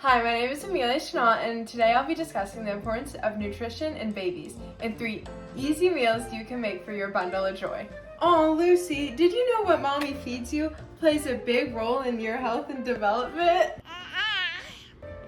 Hi, my name is Amelia Chenault, and today I'll be discussing the importance of nutrition in babies and 3 easy meals you can make for your bundle of joy. Oh, Lucy, did you know what mommy feeds you plays a big role in your health and development?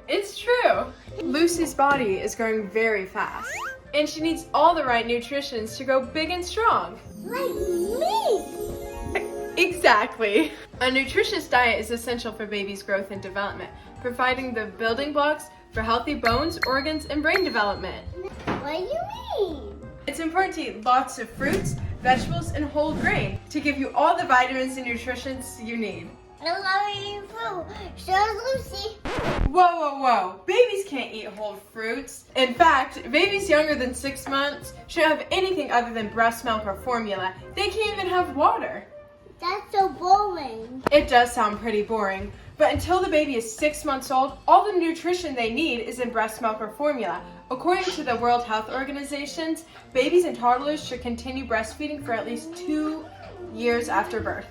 It's true. Lucy's body is growing very fast, and she needs all the right nutritions to grow big and strong. Like me! Exactly. A nutritious diet is essential for babies' growth and development, providing the building blocks for healthy bones, organs, and brain development. What do you mean? It's important to eat lots of fruits, vegetables, and whole grain to give you all the vitamins and nutrients you need. I love eating fruit. So does Lucy. Whoa, whoa, whoa. Babies can't eat whole fruits. In fact, babies younger than 6 months shouldn't have anything other than breast milk or formula. They can't even have water. That's so boring. It does sound pretty boring, but until the baby is 6 months old, all the nutrition they need is in breast milk or formula. According to the World Health Organization, babies and toddlers should continue breastfeeding for at least 2 years after birth.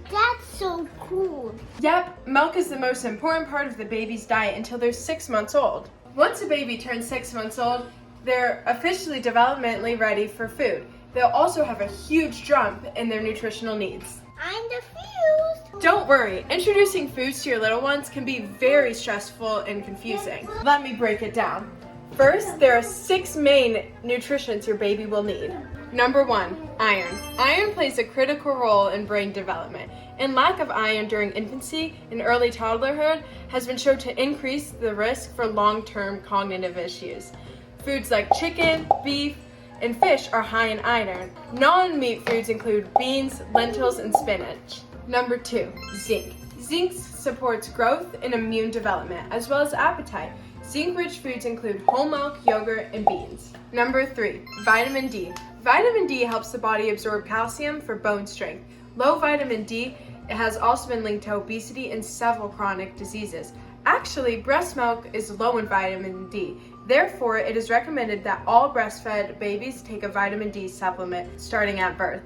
That's so cool. Yep, milk is the most important part of the baby's diet until they're 6 months old. Once a baby turns 6 months old, they're officially developmentally ready for food. They'll also have a huge jump in their nutritional needs. I'm confused. Don't worry, introducing foods to your little ones can be very stressful and confusing. Let me break it down. First, there are 6 main nutrients your baby will need. Number 1, iron. Iron plays a critical role in brain development, and lack of iron during infancy and early toddlerhood has been shown to increase the risk for long-term cognitive issues. Foods like chicken, beef, and fish are high in iron. Non-meat foods include beans, lentils, and spinach. Number 2, zinc. Zinc supports growth and immune development, as well as appetite. Zinc-rich foods include whole milk, yogurt, and beans. Number 3, vitamin D. Vitamin D helps the body absorb calcium for bone strength. Low vitamin D has also been linked to obesity and several chronic diseases. Actually, breast milk is low in vitamin D. Therefore, it is recommended that all breastfed babies take a vitamin D supplement starting at birth.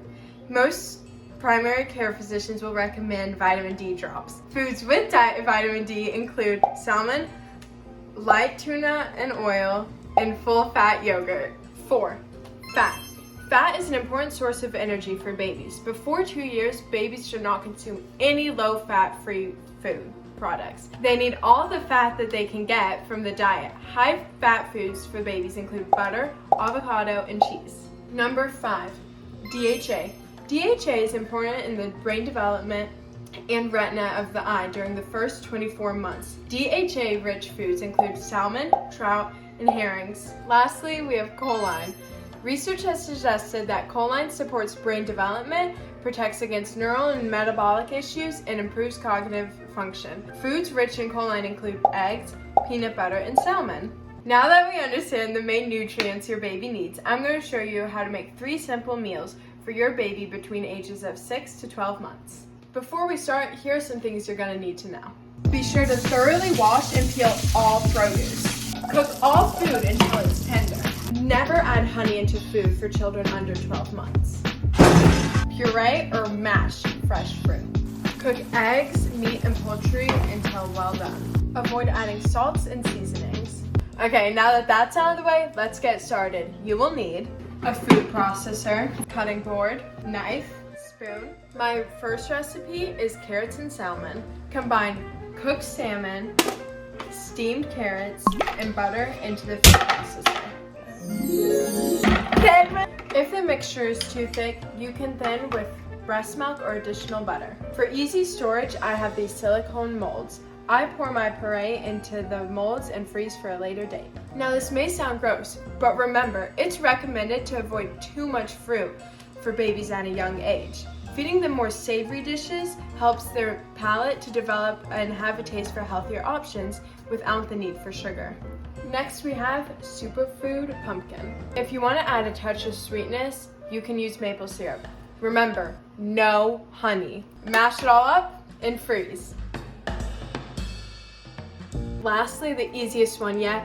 Most primary care physicians will recommend vitamin D drops. Foods with vitamin D include salmon, light tuna and oil, and full-fat yogurt. 4, fat. Fat is an important source of energy for babies. Before 2 years, babies should not consume any low-fat free food products. They need all the fat that they can get from the diet. High-fat foods for babies include butter, avocado, and cheese. Number 5, DHA. DHA is important in the brain development and retina of the eye during the first 24 months. DHA-rich foods include salmon, trout, and herrings. Lastly, we have choline. Research has suggested that choline supports brain development, protects against neural and metabolic issues, and improves cognitive function. Foods rich in choline include eggs, peanut butter, and salmon. Now that we understand the main nutrients your baby needs, I'm going to show you how to make 3 simple meals for your baby between ages of 6 to 12 months. Before we start, here are some things you're going to need to know. Be sure to thoroughly wash and peel all produce. Cook all food until it's tender. Never add honey into food for children under 12 months. Puree or mash fresh fruit. Cook eggs, meat, and poultry until well done. Avoid adding salts and seasonings. Okay, now that that's out of the way, let's get started. You will need a food processor, cutting board, knife, spoon. My first recipe is carrots and salmon. Combine cooked salmon, steamed carrots, and butter into the food processor. If the mixture is too thick, you can thin with breast milk or additional butter. For easy storage, I have these silicone molds. I pour my puree into the molds and freeze for a later date. Now this may sound gross, but remember, it's recommended to avoid too much fruit for babies at a young age. Feeding them more savory dishes helps their palate to develop and have a taste for healthier options without the need for sugar. Next we have superfood pumpkin. If you want to add a touch of sweetness, you can use maple syrup. Remember, no honey. Mash it all up and freeze. Lastly, the easiest one yet,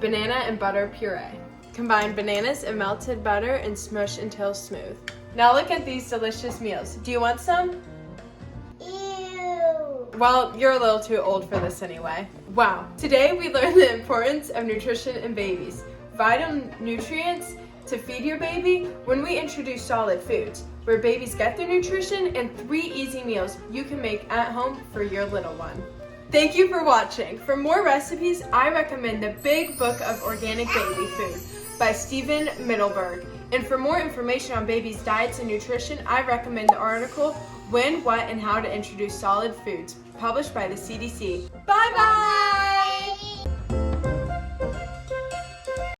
banana and butter puree. Combine bananas and melted butter and smush until smooth. Now look at these delicious meals. Do you want some? Ew. Well, you're a little too old for this anyway. Wow. Today we learned the importance of nutrition in babies, vital nutrients to feed your baby when we introduce solid foods, where babies get their nutrition, and 3 easy meals you can make at home for your little one. Thank you for watching. For more recipes, I recommend The Big Book of Organic Baby Food by Stephen Middleburg. And for more information on babies' diets and nutrition, I recommend the article When, What, and How to Introduce Solid Foods, published by the CDC. Bye-bye!